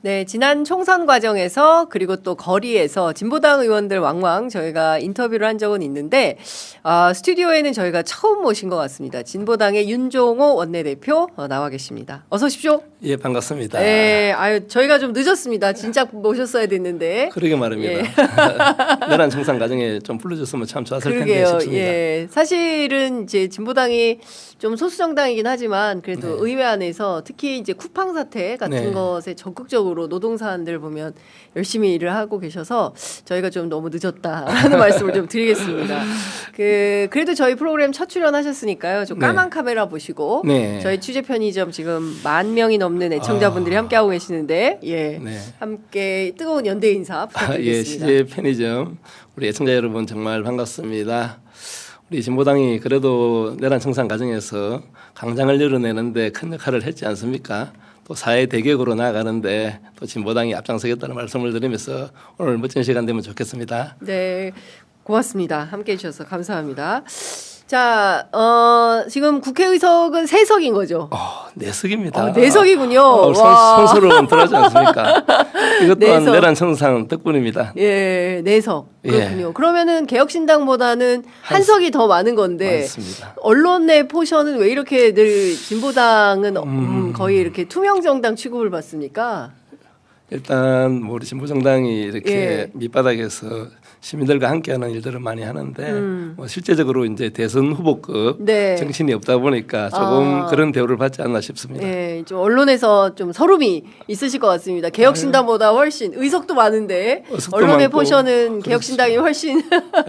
네, 지난 총선 과정에서 그리고 또 거리에서 진보당 의원들 왕왕 저희가 인터뷰를 한 적은 있는데 스튜디오에는 저희가 처음 모신 것 같습니다. 진보당의 윤종호 원내대표 나와 계십니다. 어서 오십시오. 예, 반갑습니다. 네, 저희가 좀 늦었습니다. 진짜 모셨어야 됐는데. 그러게 말입니다. 예. 내란 청산 과정에 좀 불러줬으면 참 좋았을 텐데 그러게요. 싶습니다. 예. 사실은 이제 진보당이 좀 소수 정당이긴 하지만 그래도 네. 의회 안에서 특히 이제 쿠팡 사태 같은 네. 것에 적극적으로 노동 사안들 보면 열심히 일을 하고 계셔서 저희가 좀 너무 늦었다라는 말씀을 좀 드리겠습니다. 그래도 저희 프로그램 첫 출연하셨으니까요. 좀 까만 네. 카메라 보시고 네. 저희 취재 편의점 지금 10,000명이 넘는 애청자분들이 함께하고 계시는데 예. 네. 함께 뜨거운 연대 인사 예, 부탁드리겠습니다. CJ 편의점 우리 애청자 여러분 정말 반갑습니다. 우리 진보당이 그래도 내란 청산 과정에서 강장을 열어내는데 큰 역할을 했지 않습니까? 또 사회 대격으로 나아가는데 또 진보당이 앞장서겠다는 말씀을 드리면서 오늘 멋진 시간 되면 좋겠습니다. 네, 고맙습니다. 함께해 주셔서 감사합니다. 자, 지금 국회의석은 3석인 거죠? 4석입니다. 4석이군요. 손수로 들어가지 않습니까? 이것 또한 4석. 내란 청산 덕분입니다. 예, 4석. 예. 그렇군요. 그러면은 개혁신당보다는 한 석이 더 많은 건데 맞습니다. 언론의 포션은 왜 이렇게 늘 진보당은 거의 이렇게 투명 정당 취급을 받습니까? 일단 뭐 우리 진보정당이 이렇게 예. 밑바닥에서 시민들과 함께하는 일들을 많이 하는데 뭐 실제적으로 이제 대선 후보급 네. 정신이 없다 보니까 조금 그런 대우를 받지 않나 싶습니다. 예, 좀 언론에서 좀 서름이 있으실 것 같습니다. 개혁신당보다 훨씬 의석도 많은데 의석도 언론의 많고, 포션은 그렇죠. 개혁신당이 훨씬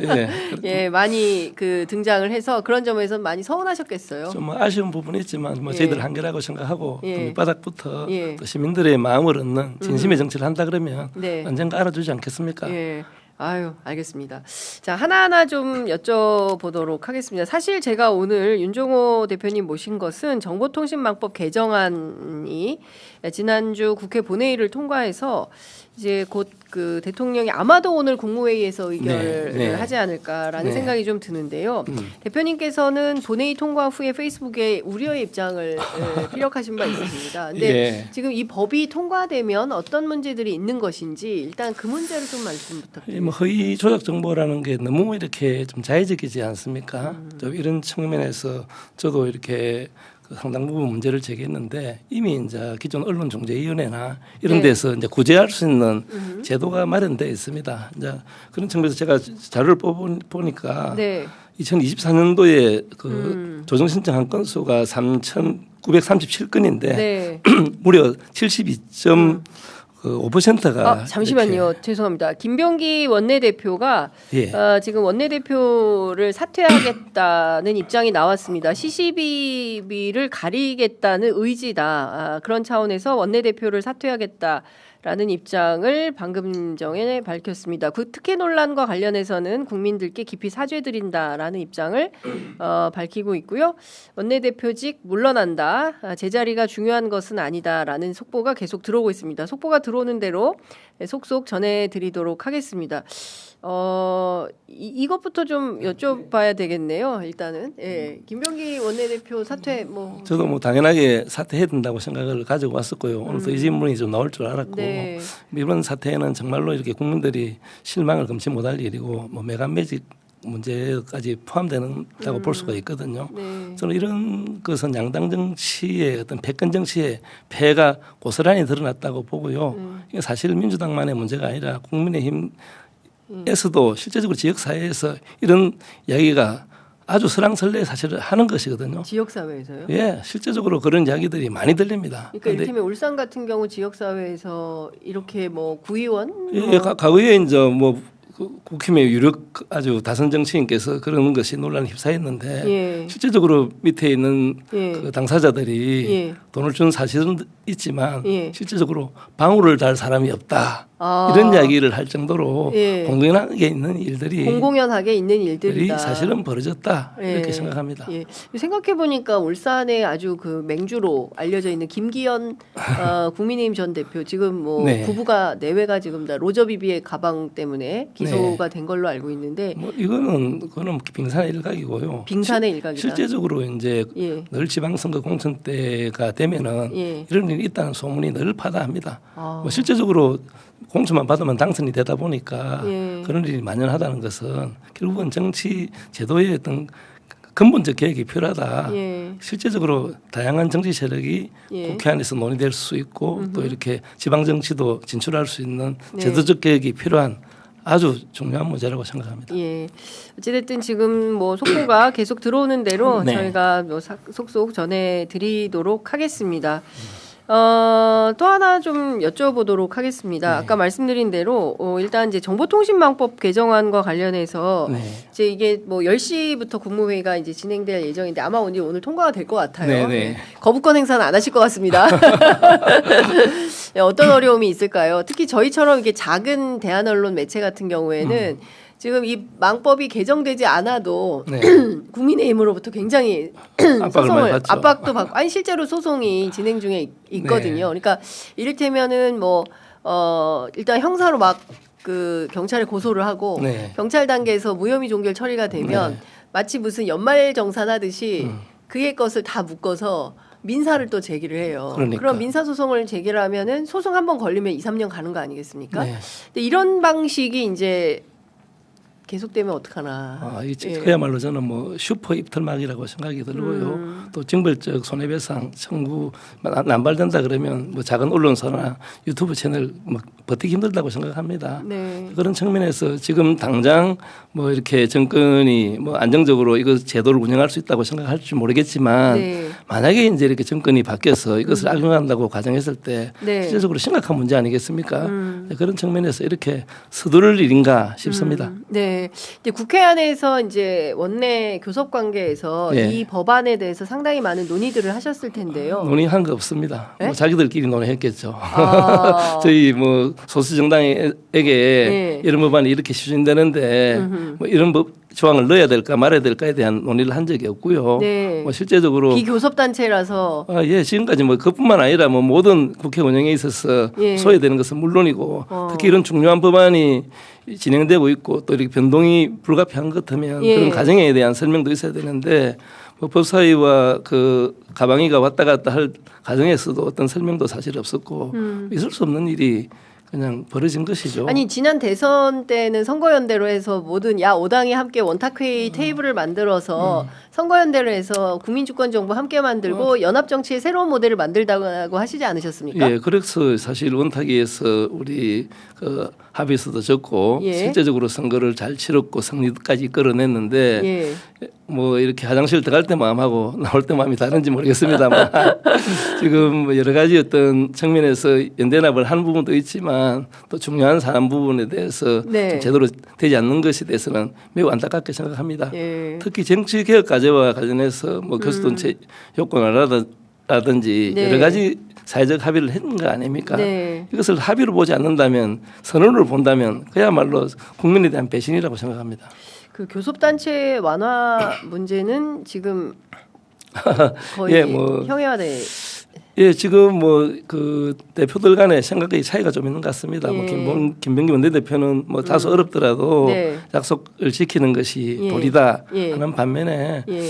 예, 예, 많이 등장을 해서 그런 점에서 많이 서운하셨겠어요. 좀 아쉬운 부분이 있지만 뭐 예. 저희들 한계라고 생각하고 예. 또 밑바닥부터 예. 또 시민들의 마음을 얻는 진심의 정치를 한다 그러면 네. 언젠가 알아주지 않겠습니까? 예. 아유, 알겠습니다. 자, 하나하나 좀 여쭤보도록 하겠습니다. 사실 제가 오늘 윤종호 대표님 모신 것은 정보통신망법 개정안이 지난주 국회 본회의를 통과해서 이제 곧 그 대통령이 아마도 오늘 국무회의에서 의결을 네, 네. 하지 않을까라는 네. 생각이 좀 드는데요. 대표님께서는 본회의 통과 후에 페이스북에 우려의 입장을 피력하신 바 있으십니다. 근데 예. 지금 이 법이 통과되면 어떤 문제들이 있는 것인지 일단 그 문제를 좀 말씀 이 부탁드립니다. 뭐 허위 조작 정보라는 게 너무 이렇게 좀 자의적이지 않습니까? 좀 이런 측면에서 저도 이렇게 그 상당 부분 문제를 제기했는데 이미 이제 기존 언론중재위원회나 이런 네. 데서 이제 구제할 수 있는 제도가 마련되어 있습니다. 이제 그런 측면에서 제가 자료를 보니까 네. 2024년도에 그 조정 신청한 건수가 3,937건인데 네. 무려 72.5%가 잠시만요. 죄송합니다. 김병기 원내대표가 예. 지금 원내대표를 사퇴하겠다는 입장이 나왔습니다. 시시비비를 가리겠다는 의지다. 그런 차원에서 원내대표를 사퇴하겠다라는 입장을 방금 전에 밝혔습니다. 그 특혜 논란과 관련해서는 국민들께 깊이 사죄드린다라는 입장을 밝히고 있고요. 원내대표직 물러난다. 제자리가 중요한 것은 아니다라는 속보가 계속 들어오고 있습니다. 속보가 들어오는 대로 속속 전해드리도록 하겠습니다. 이것부터 좀 여쭤봐야 되겠네요. 일단은 김병기 원내대표 사퇴 뭐 저도 뭐 당연하게 사퇴해야 된다고 생각을 가지고 왔었고요. 오늘도 이 질문이 좀 나올 줄 알았고 네. 이번 사태는 정말로 이렇게 국민들이 실망을 금치 못할 일이고 뭐 매간매직 문제까지 포함되는다고 볼 수가 있거든요. 네. 저는 이런 것은 양당 정치의 어떤 패권 정치의 폐해가 고스란히 드러났다고 보고요. 이게 사실 민주당만의 문제가 아니라 국민의힘에서도 실제적으로 지역 사회에서 이런 이야기가 아주 설랑설레 사실을 하는 것이거든요. 지역사회에서요? 예, 실제적으로 그런 이야기들이 많이 들립니다. 그러니까 이를테면 울산 같은 경우 지역사회에서 이렇게 뭐 구의원 예, 과거에 이제 뭐 국힘의 유력 아주 다선 정치인께서 그런 것이 논란에 휩싸였는데 예. 실제적으로 밑에 있는 예. 그 당사자들이 예. 돈을 준 사실은 있지만 예. 실제적으로 방울을 달 사람이 없다. 아. 이런 이야기를 할 정도로 예. 공공연하게 있는 일들이 공공연하게 있는 일들이다. 사실은 벌어졌다 이렇게 예. 생각합니다. 예. 생각해 보니까 울산에 아주 그 맹주로 알려져 있는 김기현 국민의힘 전 대표 지금 뭐 네. 부부가 내외가 지금 다 로저비비의 가방 때문에 기소 기소가 된 걸로 알고 있는데 뭐 그거는 빙산의 일각이고요. 빙산의 일각이다. 실제적으로 이제 예. 늘 지방선거 공천 때가 되면은 예. 이런 일이 있다는 소문이 늘 파다합니다. 아. 뭐 실제적으로 공천만 받으면 당선이 되다 보니까 예. 그런 일이 만연하다는 것은 결국은 정치 제도의 어떤 근본적 개혁이 필요하다. 예. 실제적으로 다양한 정치 세력이 예. 국회 안에서 논의될 수 있고 또 이렇게 지방 정치도 진출할 수 있는 네. 제도적 개혁이 필요한 아주 중요한 문제라고 생각합니다. 예. 어찌됐든 지금 뭐 속보가 계속 들어오는 대로 네. 저희가 뭐 속속 전해드리도록 하겠습니다. 또 하나 좀 여쭤보도록 하겠습니다. 아까 말씀드린 대로 일단 이제 정보통신망법 개정안과 관련해서 네. 이제 이게 뭐 10시부터 국무회의가 이제 진행될 예정인데 아마 오늘 통과가 될 것 같아요. 네. 거부권 행사는 안 하실 것 같습니다. 네, 어떤 어려움이 있을까요? 특히 저희처럼 이게 작은 대한 언론 매체 같은 경우에는 지금 이 망법이 개정되지 않아도 네. 국민의힘으로부터 굉장히 압박을 많이 받죠. 압박도 받고 아니 실제로 소송이 진행 중에 있거든요. 네. 그러니까 이를테면은 뭐 일단 형사로 막 그 경찰에 고소를 하고 네. 경찰 단계에서 무혐의 종결 처리가 되면 네. 마치 무슨 연말 정산하듯이 그의 것을 다 묶어서 민사를 또 제기를 해요. 그러니까. 그럼 민사 소송을 제기를 하면은 소송 한 번 걸리면 2, 3년 가는 거 아니겠습니까? 네. 근데 이런 방식이 이제 계속되면 어떡하나. 이 예. 그야말로 저는 뭐 슈퍼 입틀막이라고 생각이 들고요. 또 징벌적 손해배상 청구 남발된다 그러면 뭐 작은 언론사나 유튜브 채널 뭐 버티기 힘들다고 생각합니다. 네. 그런 측면에서 지금 당장 뭐 이렇게 정권이 뭐 안정적으로 이거 제도를 운영할 수 있다고 생각할지 모르겠지만 네. 만약에 이제 이렇게 정권이 바뀌어서 이것을 악용한다고 가정했을 때 네. 실질적으로 심각한 문제 아니겠습니까? 그런 측면에서 이렇게 서두를 일인가 싶습니다. 네. 이제 국회 안에서 이제 원내 교섭 관계에서 예. 이 법안에 대해서 상당히 많은 논의들을 하셨을 텐데요. 논의한 거 없습니다. 네? 뭐 자기들끼리 논의했겠죠. 아. 저희 뭐 소수 정당에게 네. 이런 법안이 이렇게 추진되는데 뭐 이런 법 조항을 넣어야 될까 말아야 될까에 대한 논의를 한 적이 없고요. 네. 뭐 실제적으로 비교섭 단체라서 지금까지 뭐 그뿐만 아니라 뭐 모든 국회 운영에 있어서 예. 소외되는 것은 물론이고 특히 이런 중요한 법안이 진행되고 있고 또 이렇게 변동이 불가피한 것 같으면 예. 그런 과정에 대한 설명도 있어야 되는데 뭐 법사위와 그 가방위가 왔다 갔다 할 과정에서도 어떤 설명도 사실 없었고 있을 수 없는 일이 그냥 벌어진 것이죠. 아니 지난 대선 때는 선거연대로 해서 모든 야 5당이 함께 원탁회의 테이블을 만들어서 선거연대로 해서 국민주권정부 함께 만들고 연합정치의 새로운 모델을 만들다고 하시지 않으셨습니까? 예, 그래서 사실 원탁위에서 우리 그 합의서도 적고 예. 실제적으로 선거를 잘 치렀고 승리까지 끌어냈는데 예. 뭐 이렇게 화장실 들어갈 때 마음하고 나올 때 마음이 다른지 모르겠습니다만 지금 뭐 여러 가지 어떤 측면에서 연대납을 하는 부분도 있지만 또 중요한 사안 부분에 대해서 네. 좀 제대로 되지 않는 것에 대해서는 매우 안타깝게 생각합니다. 예. 특히 정치 개혁 과제와 관련해서 뭐 교수단체 요건이라든지 네. 여러 가지 사회적 합의를 했는 거 아닙니까? 네. 이것을 합의로 보지 않는다면 선언으로 본다면 그야말로 국민에 대한 배신이라고 생각합니다. 그 교섭단체 완화 문제는 지금 거의 예, 뭐 형해화돼. 예, 지금 뭐 그 대표들 간의 생각의 차이가 좀 있는 것 같습니다. 뭐 예. 김병기 원내대표는 뭐 다소 어렵더라도 네. 약속을 지키는 것이 예. 도리다 예. 하는 반면에 예.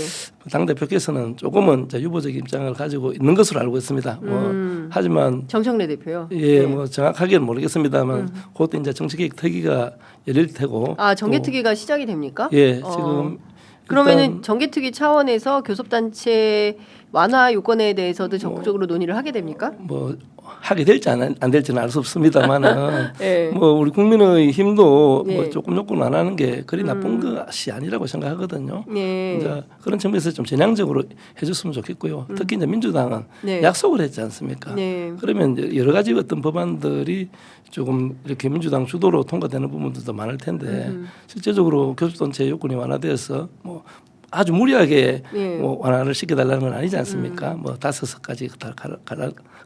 당 대표께서는 조금은 이제 유보적 입장을 가지고 있는 것으로 알고 있습니다. 뭐 하지만 정청래 대표요. 예, 네. 뭐 정확하게는 모르겠습니다만 그것도 이제 정치개혁 특위가 열릴 테고 아 정개특위가 시작이 됩니까? 예, 지금 그러면은 일단 정개특위 차원에서 교섭단체 완화 요건에 대해서도 적극적으로 논의를 하게 됩니까? 뭐 하게 될지 안 될지는 알 수 없습니다만은 예. 뭐 우리 국민의 힘도 예. 뭐 조금 요건 안 하는 게 그리 나쁜 것이 아니라고 생각하거든요. 예. 이제 그런 측면에서 좀 전향적으로 해줬으면 좋겠고요. 특히 이제 민주당은 네. 약속을 했지 않습니까? 네. 그러면 이제 여러 가지 어떤 법안들이 조금 이렇게 민주당 주도로 통과되는 부분들도 많을 텐데 실제적으로 교섭단체 요건이 완화돼서 뭐 아주 무리하게 예. 뭐 완화를 시켜달라는 건 아니지 않습니까? 뭐 5석까지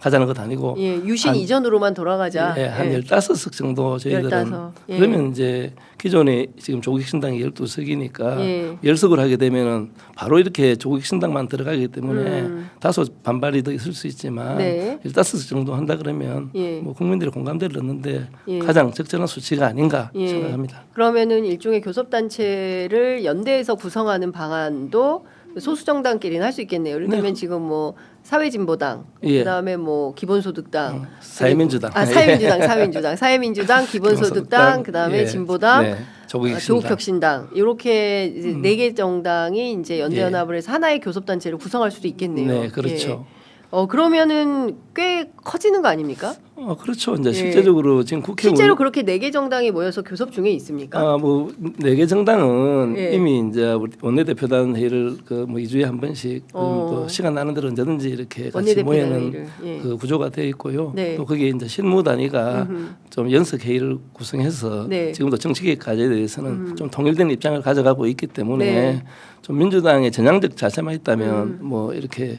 가자는 것도 아니고 예, 유신 이전으로만 돌아가자. 예, 한 15석 정도 저희들은 15. 예. 그러면 이제 기존에 지금 조국신당이 12석이니까 예. 10석을 하게 되면은 바로 이렇게 조국신당만 들어가기 때문에 다소 반발이 더 있을 수 있지만 네. 15석 정도 한다 그러면 예. 뭐 국민들의 공감대를 얻는데 예. 가장 적절한 수치가 아닌가 예. 생각합니다. 그러면은 일종의 교섭단체를 연대해서 구성하는 방안도 소수 정당끼리는 할 수 있겠네요. 예를 들면 지금 뭐 사회진보당, 예. 그다음에 뭐 기본소득당, 사회민주당, 사회민주당, 기본소득당, 그다음에 예. 진보당, 네. 조국혁신당 이렇게 네 개 정당이 이제 연대연합을 해서 하나의 교섭단체를 구성할 수도 있겠네요. 네, 그렇죠. 예. 그러면은 꽤 커지는 거 아닙니까? 그렇죠. 이제 실제적으로 지금 국회 실제로 그렇게 네 개 정당이 모여서 교섭 중에 있습니까? 뭐 네 개 정당은 예. 이미 이제 우리 원내대표단 회의를 그 뭐 2주에 한 번씩 또 시간 나는 대로 언제든지 이렇게 같이 원내대표단 모이는 회의를. 예. 그 구조가 되어 있고요. 네. 또 거기에 이제 실무 단위가 좀 연석 회의를 구성해서 네. 지금도 정치개혁 과제에 대해서는 좀 통일된 입장을 가져가고 있기 때문에 네. 좀 민주당의 전향적 자세만 있다면 뭐 이렇게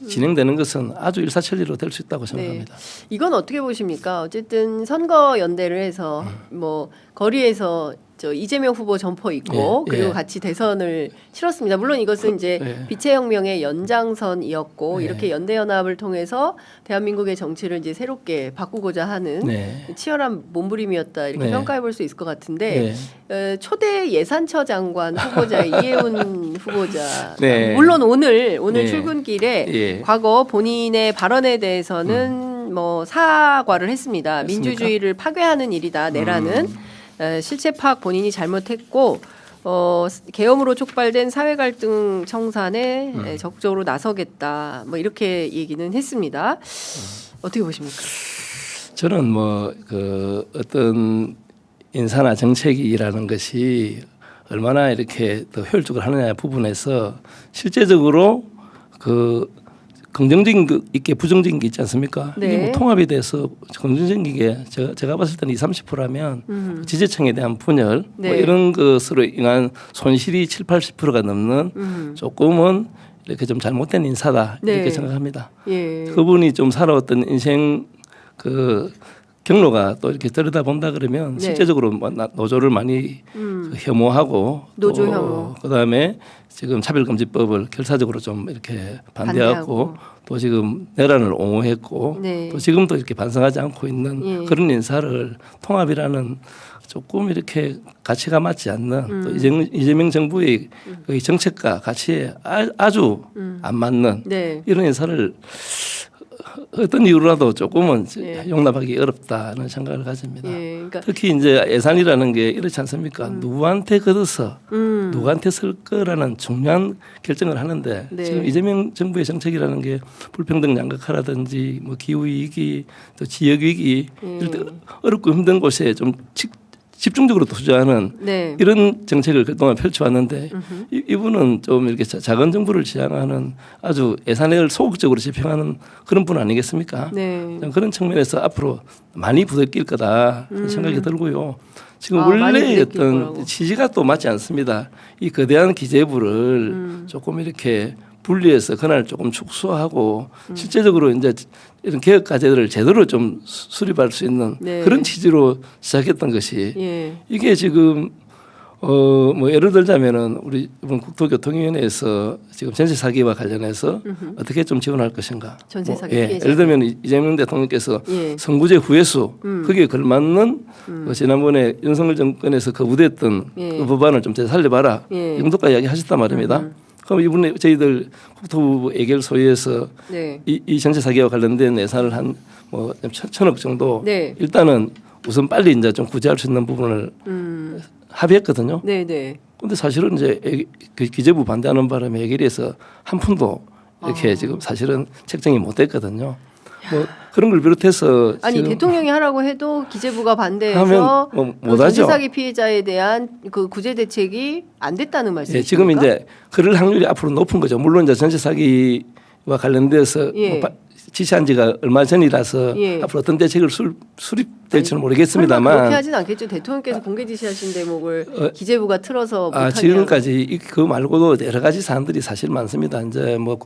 진행되는 것은 아주 일사천리로 될 수 있다고 생각합니다. 네. 이건 어떻게 보십니까? 어쨌든 선거 연대를 해서 뭐 거리에서 저 이재명 후보 점퍼 있고 예, 그리고 예. 같이 대선을 치렀습니다. 물론 이것은 이제 예. 빛의 혁명의 연장선이었고 예. 이렇게 연대 연합을 통해서 대한민국의 정치를 이제 새롭게 바꾸고자 하는 네. 치열한 몸부림이었다 이렇게 네. 평가해 볼 수 있을 것 같은데 네. 초대 예산처 장관 후보자 이해운 후보자 네. 물론 오늘 네. 출근길에 예. 과거 본인의 발언에 대해서는 뭐 사과를 했습니다. 그렇습니까? 민주주의를 파괴하는 일이다 내라는 실체 파악 본인이 잘못했고 계엄으로 촉발된 사회 갈등 청산에 적극적으로 나서겠다 뭐 이렇게 얘기는 했습니다. 어떻게 보십니까? 저는 뭐 그 어떤 인사나 정책이라는 것이 얼마나 이렇게 더 효율적으로 하느냐 부분에서 실제적으로 그 긍정적인 게 있게 부정적인 게 있지 않습니까? 네. 이게 뭐 통합에 대해서 긍정적인 게 제가 봤을 때는 20-30%라면 지지층에 대한 분열 네. 뭐 이런 것으로 인한 손실이 70-80%가 넘는 조금은 이렇게 좀 잘못된 인사다 네. 이렇게 생각합니다. 예. 그분이 좀 살아왔던 인생 그 경로가 또 이렇게 들여다본다 그러면 네. 실제적으로 노조를 많이 그 혐오하고 노조 또 혐오. 그다음에 지금 차별금지법을 결사적으로 좀 이렇게 반대하고 반대하고. 또 지금 내란을 옹호했고 네. 또 지금도 이렇게 반성하지 않고 있는 예. 그런 인사를 통합이라는 조금 이렇게 가치가 맞지 않는 또 이재명 정부의 그 정책과 가치에 아주 안 맞는 네. 이런 인사를 어떤 이유로라도 조금은 예. 용납하기 어렵다는 생각을 가집니다. 예. 그러니까 특히 이제 예산이라는 게 이렇지 않습니까? 누구한테 걷어서 누구한테 쓸 거라는 중요한 결정을 하는데 네. 지금 이재명 정부의 정책이라는 게 불평등 양극화라든지 뭐 기후 위기 또 지역 위기 이럴 때 어렵고 힘든 곳에 좀 집중적으로 투자하는 네. 이런 정책을 그동안 펼쳐왔는데 이분은 좀 이렇게 작은 정부를 지향하는 아주 예산을 소극적으로 집행하는 그런 분 아니겠습니까? 네. 그런 측면에서 앞으로 많이 부대낄 거다 생각이 들고요. 지금 많이 원래 부대낄 어떤 거라고. 취지가 또 맞지 않습니다. 이 거대한 기재부를 조금 이렇게 분리해서 그날 조금 축소하고 실제적으로 이제 이런 개혁 과제들을 제대로 좀 수립할 수 있는 네. 그런 취지로 시작했던 것이 예. 이게 지금 뭐 예를 들자면은 우리 이번 국토교통위원회에서 지금 전세 사기와 관련해서 어떻게 좀 지원할 것인가. 전세 사기 예, 피해자. 예를 들면 이재명 대통령께서 예. 선구제 후회수 거기에 걸맞는 그 지난번에 윤석열 정권에서 거부됐던 예. 그 법안을 좀 되살려봐라. 예. 이 정도까지 이야기하셨단 말입니다. 그럼 이번에 저희들 국토부 예결소위에서 네. 이 전세 사기와 관련된 예산을 한 뭐 1,000억 정도 네. 일단은 우선 빨리 이제 좀 구제할 수 있는 부분을 합의했거든요. 네, 네. 그런데 사실은 이제 그 기재부 반대하는 바람에 예결위에서 한 푼도 이렇게 지금 사실은 책정이 못 됐거든요. 뭐 그런 걸 비롯해서 아니 지금 대통령이 하라고 해도 기재부가 반대해서 하면 뭐 그 못하죠. 전세 사기 피해자에 대한 그 구제 대책이 안 됐다는 말씀이십니까? 예, 지금 이제 그럴 확률이 앞으로 높은 거죠. 물론 이제 전세 사기와 관련돼서 예. 뭐 지시한 지가 얼마 전이라서 예. 앞으로 어떤 대책을 수립될지는 설마 모르겠습니다만 그렇게 하진 않겠죠. 대통령께서 공개 지시하신 대목을 기재부가 틀어서 못하게 지금까지 그 말고도 여러 가지 사안들이 사실 많습니다. 이제 뭐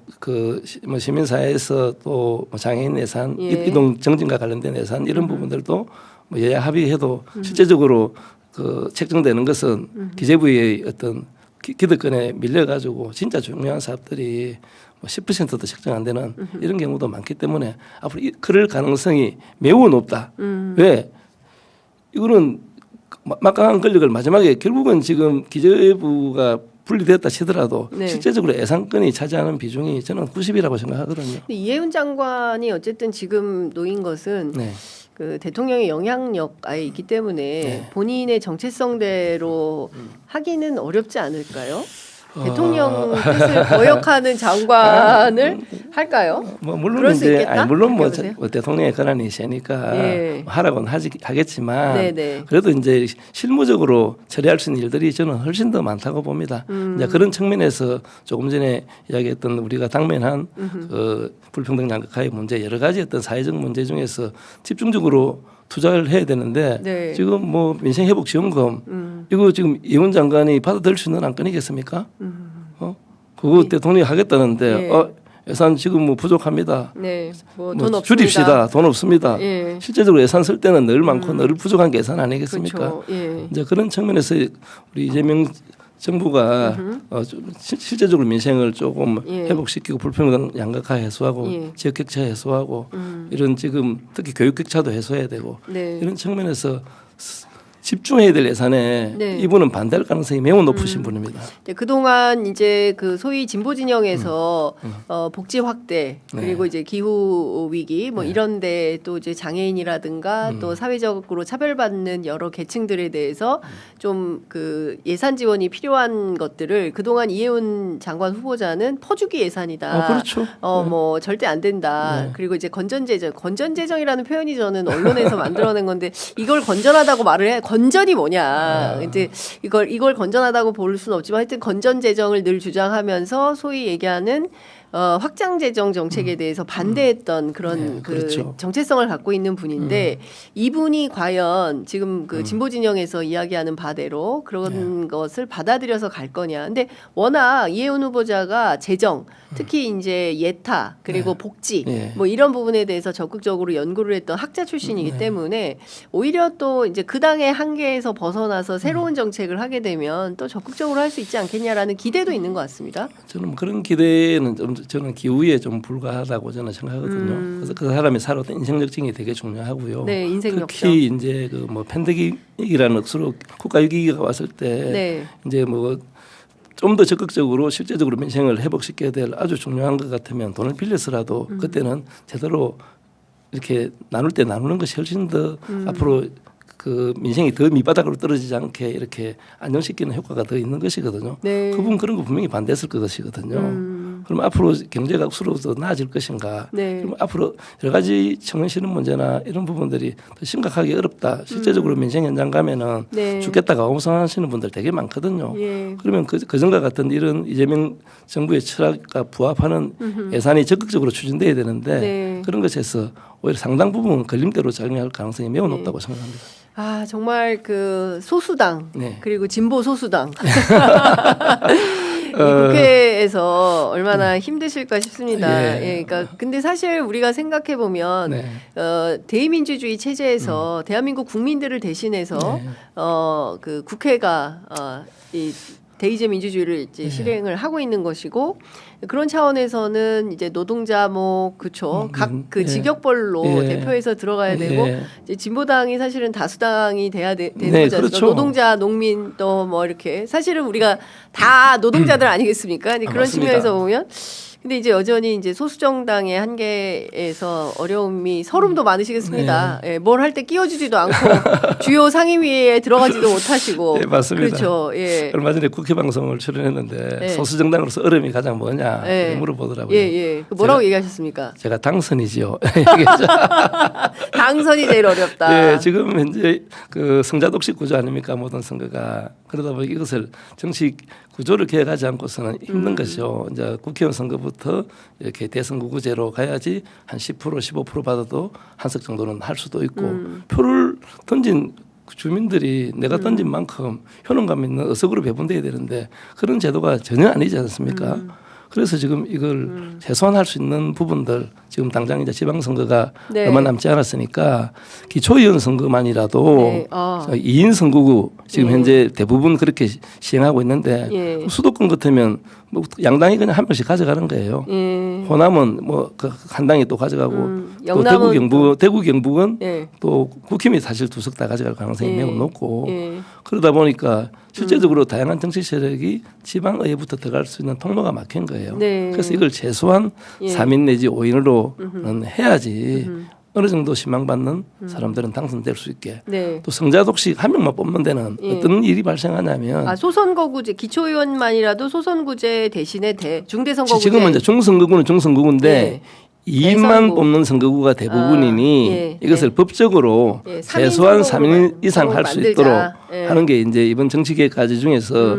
시민사회에서 또뭐 장애인 예산, 예. 이동 정진과 관련된 예산 이런 부분들도 뭐 여야 합의해도 실제적으로 그 책정되는 것은 기재부의 어떤 기득권에 밀려가지고 진짜 중요한 사업들이 뭐 10%도 책정 안 되는 이런 경우도 많기 때문에 앞으로 그럴 가능성이 매우 높다. 왜? 이거는 막강한 권력을 마지막에 결국은 지금 기재부가 분리됐다 치더라도 네. 실제적으로 예산권이 차지하는 비중이 저는 90이라고 생각하거든요. 근데 이해훈 장관이 어쨌든 지금 놓인 것은 네. 그 대통령의 영향력 아예 있기 때문에 네. 본인의 정체성대로 하기는 어렵지 않을까요? 대통령 뜻을 거역하는 장관을 할까요? 뭐 물론 그럴 수 이제 있겠다? 물론 뭐 그렇게 보세요? 대통령의 권한이시니까 예. 하라고는 하겠지만 네네. 그래도 이제 실무적으로 처리할 수 있는 일들이 저는 훨씬 더 많다고 봅니다. 이제 그런 측면에서 조금 전에 이야기했던 우리가 당면한 그 불평등 양극화의 문제 여러 가지 어떤 사회적 문제 중에서 집중적으로 투자를 해야 되는데 네. 지금 뭐 민생회복지원금 이거 지금 이훈 장관이 받아들일 수 있는 안건이겠습니까? 그거 대통령이 하겠다는데 예. 예산 지금 뭐 부족합니다. 네, 뭐 뭐 돈 없습니다. 줄입시다. 돈 없습니다. 예. 실제적으로 예산 쓸 때는 늘 많고 늘 부족한 게 예산 아니겠습니까? 그렇죠. 예. 이제 그런 측면에서 우리 이재명 정부가 좀 실제적으로 민생을 조금 예. 회복시키고 불평등 양극화 해소하고 예. 지역 격차 해소하고 이런 지금 특히 교육 격차도 해소해야 되고 네. 이런 측면에서 집중해야 될 예산에 네. 이분은 반대할 가능성이 매우 높으신 분입니다. 네, 그동안 이제 그 소위 진보 진영에서 복지 확대 그리고 이제 기후 위기 뭐 이런데 또 이제 장애인이라든가 또 사회적으로 차별받는 여러 계층들에 대해서 좀 그 예산 지원이 필요한 것들을 그동안 이해훈 장관 후보자는 퍼주기 예산이다. 그렇죠. 뭐 절대 안 된다. 네. 그리고 이제 건전재정이라는 표현이 저는 언론에서 만들어낸 건데 이걸 건전하다고 말을 해. 건전이 뭐냐. 이제 이걸 건전하다고 볼 수는 없지만 하여튼 건전 재정을 늘 주장하면서 소위 얘기하는 확장 재정 정책에 대해서 반대했던 그런 네, 그 그렇죠. 정체성을 갖고 있는 분인데 이분이 과연 지금 그 진보 진영에서 이야기하는 바대로 그런 것을 받아들여서 갈 거냐. 근데 워낙 이해훈 후보자가 재정 특히 이제 예타 그리고 복지 네. 뭐 이런 부분에 대해서 적극적으로 연구를 했던 학자 출신이기 때문에 오히려 또 이제 그 당의 한계에서 벗어나서 새로운 정책을 하게 되면 또 적극적으로 할 수 있지 않겠냐라는 기대도 있는 것 같습니다. 저는 그런 기대는 좀 저는 기후에 좀 불과하다고 저는 생각하거든요. 그래서 그 사람이 살아왔던 인생 역정이 되게 중요하고요. 네, 인생 역정. 특히 이제 그 뭐 팬데믹이라는 억수로 국가 위기가 왔을 때 네. 이제 뭐 좀 더 적극적으로 실제적으로 민생을 회복시켜야 될 아주 중요한 것 같으면 돈을 빌려서라도 그때는 제대로 이렇게 나눌 때 나누는 것이 훨씬 더 앞으로 그 민생이 더 밑바닥으로 떨어지지 않게 이렇게 안정시키는 효과가 더 있는 것이거든요. 네. 그분 그런 거 분명히 반대했을 것이거든요. 그럼 앞으로 경제가 억수로 더 나아질 것인가? 네. 그럼 앞으로 여러 가지 청년 실업 문제나 이런 부분들이 더 심각하게 어렵다. 실제적으로 민생 현장 가면은 네. 죽겠다가 오성하시는 분들 되게 많거든요. 예. 그러면 그전과 같은 이런 이재명 정부의 철학과 부합하는 예산이 적극적으로 추진돼야 되는데 네. 그런 것에서 오히려 상당 부분 걸림대로 작용할 가능성이 매우 높다고 생각합니다. 아 정말 그 소수당 네. 그리고 진보 소수당 이 국회에서 얼마나 힘드실까 싶습니다. 예. 예, 그러니까 근데 사실 우리가 생각해 보면 네. 대의민주주의 체제에서 대한민국 국민들을 대신해서 네. 그 국회가 이 대의제 민주주의를 이제 실행을 하고 있는 것이고 그런 차원에서는 이제 노동자 뭐 그쵸 각 그 예. 직역별로 예. 대표해서 들어가야 되고 예. 이제 진보당이 사실은 다수당이 돼야 되는 네, 거죠. 그렇죠. 노동자, 농민 또 뭐 이렇게 사실은 우리가 다 노동자들 아니겠습니까? 근데 그런 맞습니다. 측면에서 보면 근데 이제 여전히 이제 소수 정당의 한계에서 어려움이 서름도 많으시겠습니다. 예, 뭘 할 때 끼워주지도 않고 주요 상임위에 들어가지도 못하시고. 예, 맞습니다. 그렇죠. 예. 얼마 전에 국회 방송을 출연했는데 네. 소수 정당으로서 어려움이 가장 뭐냐 예. 물어보더라고요. 예, 예. 그 뭐라고 얘기하셨습니까? 제가 당선이지요. 당선이 제일 어렵다. 예, 지금 현재 그 성자독식 구조 아닙니까 모든 선거가 그러다 보니 이것을 정치 구조를 개혁하지 않고서는 힘든 것이요. 이제 국회의원 선거부터 이렇게 대선구구제로 가야지 한 10% 15% 받아도 한 석 정도는 할 수도 있고 표를 던진 주민들이 내가 던진 만큼 효능감 있는 어석으로 배분돼야 되는데 그런 제도가 전혀 아니지 않습니까? 그래서 지금 이걸 최소한 할 수 있는 부분들 지금 당장 이제 지방선거가 네. 얼마 남지 않았으니까 기초의원 선거만이라도 네. 2인 선거구 지금 현재 대부분 그렇게 시행하고 있는데 예. 수도권 같으면 뭐 양당이 그냥 한 명씩 가져가는 거예요. 예. 호남은 뭐 한 당이 또 가져가고 또 영남은 대구 경북은 예. 또 국힘이 사실 두 석 다 가져갈 가능성이 예. 매우 높고 예. 그러다 보니까 실제적으로 다양한 정치 세력이 지방의회부터 들어갈 수 있는 통로가 막힌 거예요. 네. 그래서 이걸 최소한 예. 3인 내지 5인으로는 해야지 어느 정도 신망받는 사람들은 당선될 수 있게 네. 또 성자독식 한 명만 뽑는 데는 예. 어떤 일이 발생하냐면 소선거구제 기초의원만이라도 소선구제 대신에 중대선거구제 지금은 이제 중선거구는 중선거구인데 예. 2인만 대선구. 뽑는 선거구가 대부분이니 예. 이것을 법적으로 예. 최소한 3인 선거구만 이상 할 수 만들자. 있도록 예. 하는 게 이제 이번 정치개혁 과제 중에서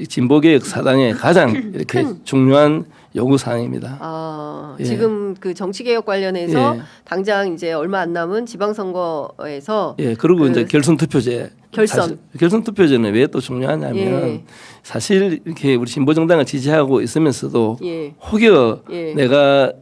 진보개혁 사당의 가장 이렇게 중요한 요구 사항입니다. 예. 지금 그 정치개혁 관련해서 예. 당장 이제 얼마 안 남은 지방선거에서 예, 그리고 이제 결선 투표제. 결선. 결선 투표제는 왜 또 중요하냐면 예. 사실 이렇게 우리 진보 정당을 지지하고 있으면서도 예. 혹여 예. 내가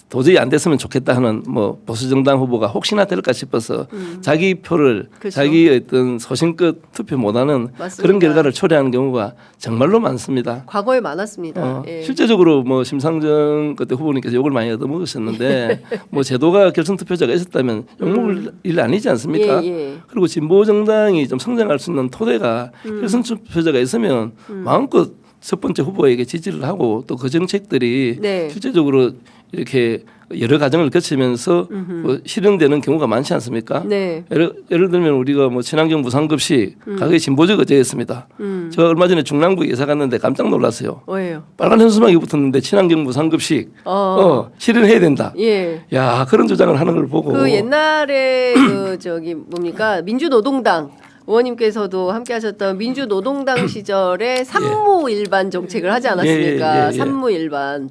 도저히 안 됐으면 좋겠다 하는 뭐 보수 정당 후보가 혹시나 될까 싶어서 자기 표를 그렇죠. 자기의 어떤 소신껏 투표 못하는 맞습니다. 그런 결과를 초래하는 경우가 정말로 많습니다. 과거에 많았습니다. 예. 실제적으로 뭐 심상정 그때 후보님께서 욕을 많이 얻어먹으셨는데 뭐 제도가 결선 투표자가 있었다면 욕먹을 일 아니지 않습니까? 예, 예. 그리고 진보 정당이 좀 성장할 수 있는 토대가 결선 투표자가 있으면 마음껏 첫 번째 후보에게 지지를 하고 또 그 정책들이 네. 실제적으로 이렇게 여러 과정을 거치면서 뭐 실현되는 경우가 많지 않습니까? 네. 예를 들면 우리가 뭐 친환경 무상급식 가격이 진보적 의제였습니다. 제가 얼마 전에 중랑구에 이사 갔는데 깜짝 놀랐어요. 뭐예요? 빨간 현수막이 붙었는데 친환경 무상급식 실현해야 된다. 예. 야 그런 주장을 하는 걸 보고 그 옛날에 그 저기 뭡니까 민주노동당 의원님께서도 함께하셨던 민주노동당 시절에 산무일반 정책을 하지 않았습니까? 산무일반.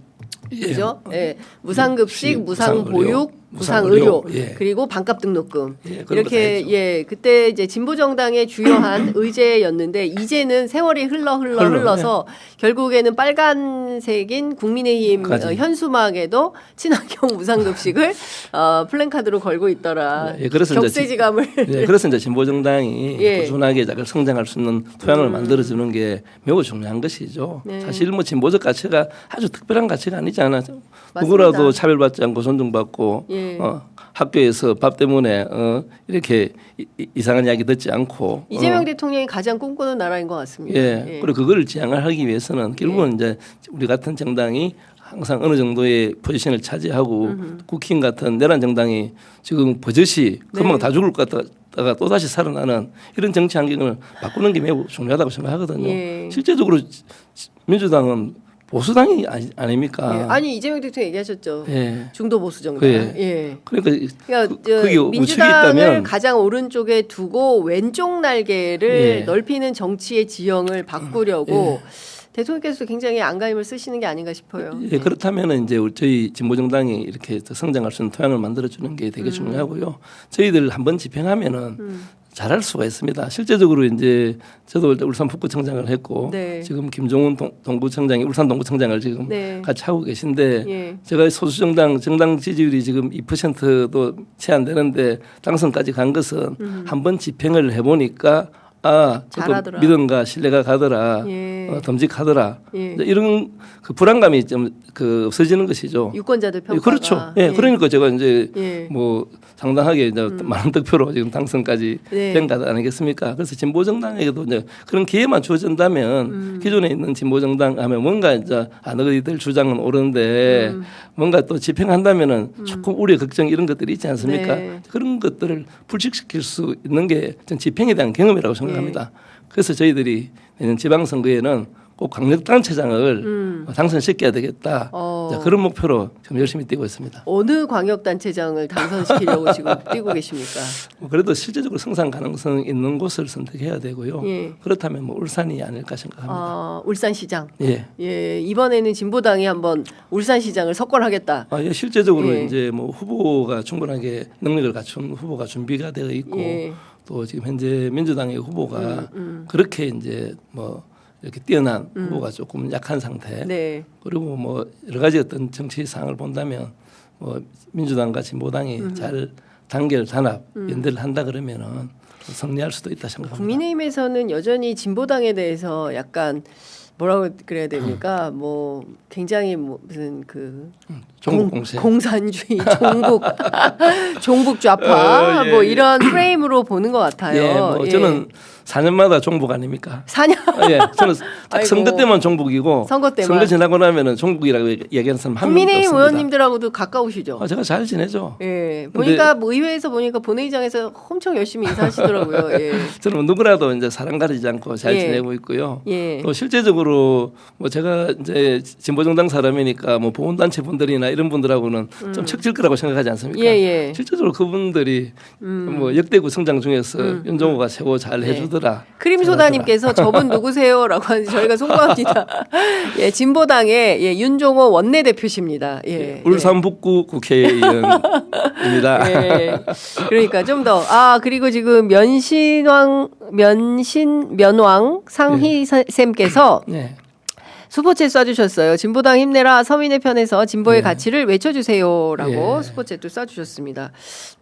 그죠? 예. 무상급식, 무상보육, 무상의료, 예. 그리고 반값 등록금. 예, 그런 거 다 이렇게 했죠. 예. 그때 이제 진보정당의 주요한 의제였는데 이제는 세월이 흘러서 결국에는 빨간색인 국민의힘 현수막에도 친환경 무상급식을 플랜카드로 걸고 있더라. 예, 그래서 격세지감을. 예, 그래서 이제 진보정당이 예. 꾸준하게 잘 성장할 수 있는 토양을 만들어주는 게 매우 중요한 것이죠. 네. 사실 뭐 진보적 가치가 아주 특별한 가치가 아니잖아요. 맞습니다. 누구라도 차별받지 않고 존중받고 예. 학교에서 밥 때문에 이렇게 이상한 이야기 듣지 않고 이재명 대통령이 가장 꿈꾸는 나라인 것 같습니다. 예. 그리고 그걸 지향을 하기 위해서는 결국은 이제 우리 같은 정당이 항상 어느 정도의 포지션을 차지하고 국힘 같은 내란 정당이 지금 버젓이 금방 다 죽을 것 같다가 또 다시 살아나는 이런 정치 환경을 바꾸는 게 매우 중요하다고 생각하거든요. 예. 실제적으로 민주당은 보수당이 아닙니까? 예. 아니 이재명 대통령 얘기하셨죠. 예. 중도 보수 정당. 예. 예. 그러니까 그러니까 우측이 민주당을 있다면 가장 오른쪽에 두고 왼쪽 날개를 예. 넓히는 정치의 지형을 바꾸려고 대통령께서 굉장히 안간힘을 쓰시는 게 아닌가 싶어요. 예, 그렇다면 이제 저희 진보정당이 이렇게 성장할 수 있는 토양을 만들어주는 게 되게 중요하고요. 저희들 한번 집행하면은 잘할 수가 있습니다. 실제적으로 이제 저도 울산 북구청장을 했고 네. 지금 김종훈 동구청장이 울산 동구청장을 지금 네. 같이 하고 계신데 예. 제가 소수 정당 지지율이 지금 2%도 채 안 되는데 당선까지 간 것은 한번 집행을 해보니까 잘하더라. 믿음과 신뢰가 가더라, 예. 듬직하더라. 예. 이런 그 불안감이 좀 없어지는 것이죠. 유권자들 평가가. 그렇죠. 예, 그러니까 제가 이제 예. 뭐 상당하게 이제 많은 득표로 지금 당선까지 네. 된 것 아니겠습니까? 그래서 진보 정당에게도 이제 그런 기회만 주어진다면 기존에 있는 진보 정당 하면 뭔가 이제 너희들 주장은 옳은데 뭔가 또 집행한다면은 조금 우려 걱정 이런 것들이 있지 않습니까? 네. 그런 것들을 불식시킬 수 있는 게 전 집행에 대한 경험이라고 생각합니다. 그래서 저희들이 내년 지방선거에는 꼭 광역단체장을 당선시켜야 되겠다. 자, 그런 목표로 지금 열심히 뛰고 있습니다. 어느 광역단체장을 당선시키려고 지금 뛰고 계십니까? 그래도 실제적으로 성장 가능성 있는 곳을 선택해야 되고요. 예. 그렇다면 뭐 울산이 아닐까 생각합니다. 울산시장. 예. 예, 이번에는 진보당이 한번 울산시장을 석권하겠다. 예, 실제적으로 예. 이제 뭐 후보가 충분하게 능력을 갖춘 후보가 준비가 되어 있고 예. 또 지금 현재 민주당의 후보가 그렇게 이제 뭐 이렇게 뛰어난 후보가 조금 약한 상태. 네. 그리고 뭐 여러 가지 어떤 정치 상황을 본다면 뭐 민주당과 진보당이 잘 단결 단합 연대를 한다 그러면은 승리할 수도 있다 생각합니다. 국민의힘에서는 여전히 진보당에 대해서 약간 뭐라고 그래야 됩니까? 뭐 굉장히 뭐 무슨 그 종북 공세. 공산주의, 종북 좌파 예, 뭐 예. 이런 프레임으로 보는 것 같아요. 예, 뭐 예. 저는 4년마다 종북 아닙니까? 4년. 예, 저는 딱 아이고. 선거 때만 종북이고 선거 때만. 선거 지나고 나면은 종북이라고 얘기하는 사람 한 명도 국민의힘 없습니다. 의원님들하고도 가까우시죠? 제가 잘 지내죠. 예. 보니까 뭐 의회에서 보니까 본회의장에서 엄청 열심히 인사하시더라고요. 예. 저는 뭐 누구라도 이제 사람 가리지 않고 잘 예. 지내고 있고요. 예. 또 실제적으로 뭐 제가 이제 진보정당 사람이니까 뭐 보훈단체 분들이나 이런 분들하고는 좀 척질 거라고 생각하지 않습니까? 예, 예. 실제적으로 그분들이 뭐 역대구 성장 중에서 윤종호가 최고 잘 해주더라. 크림소다님께서 저분 누구세요라고 하는데 저희가 송구합니다. 예, 진보당의 예, 윤종호 원내대표십니다. 예, 울산 북구 국회의원입니다. 예. 그러니까 좀 더 그리고 지금 면왕 상희 쌤께서 네. 슈퍼챗 쏴주셨어요. 진보당 힘내라. 서민의 편에서 진보의 예. 가치를 외쳐주세요라고 예. 슈퍼챗도 쏴주셨습니다.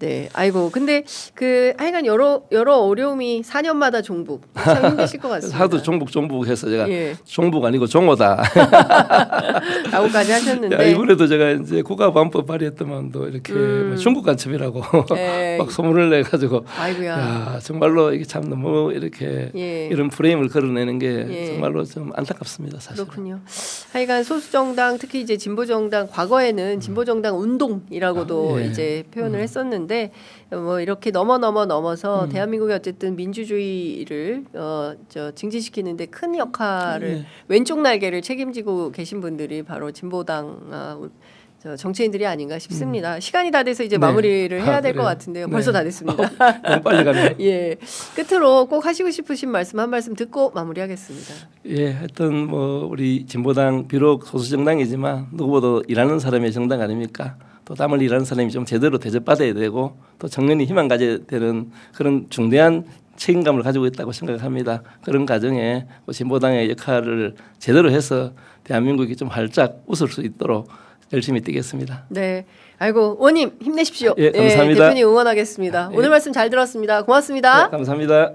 네, 아이고 근데 그 하여간 여러 어려움이 4년마다 종북 참 힘드실 것 같습니다. 하도 종북 해서 제가 예. 종북 아니고 종호다. 라고까지 하셨는데 야, 이번에도 제가 이제 국가보안법 발의했더만도 이렇게 뭐 중국 간첩이라고 예. 막 소문을 내 가지고 아이고야. 야, 정말로 이게 참 너무 이렇게 예. 이런 프레임을 걸어내는 게 예. 정말로 좀 안타깝습니다, 사실. 그렇군요. 하여간 소수정당 특히 이제 진보정당 과거에는 진보정당 운동이라고도 예. 이제 표현을 했었는데 뭐 이렇게 넘어서 대한민국의 어쨌든 민주주의를 증진시키는데 큰 역할을 예. 왼쪽 날개를 책임지고 계신 분들이 바로 진보당 정치인들이 아닌가 싶습니다. 시간이 다 돼서 이제 네. 마무리를 해야 될 것 그래요. 같은데요. 네. 벌써 다 됐습니다. 너무 빨리 가네요. 예. 끝으로 꼭 하시고 싶으신 말씀 한 말씀 듣고 마무리하겠습니다. 예, 하여튼 뭐 우리 진보당 비록 소수 정당이지만 누구보다 일하는 사람의 정당 아닙니까? 또 땀을 일하는 사람이 좀 제대로 대접받아야 되고 또 청년이 희망 가져야 되는 그런 중대한 책임감을 가지고 있다고 생각합니다. 그런 과정에 진보당의 역할을 제대로 해서 대한민국이 좀 활짝 웃을 수 있도록 열심히 뛰겠습니다. 네. 아이고, 의원님 힘내십시오. 예, 감사합니다. 대표님 응원하겠습니다. 오늘 말씀 잘 들었습니다. 고맙습니다. 네, 감사합니다.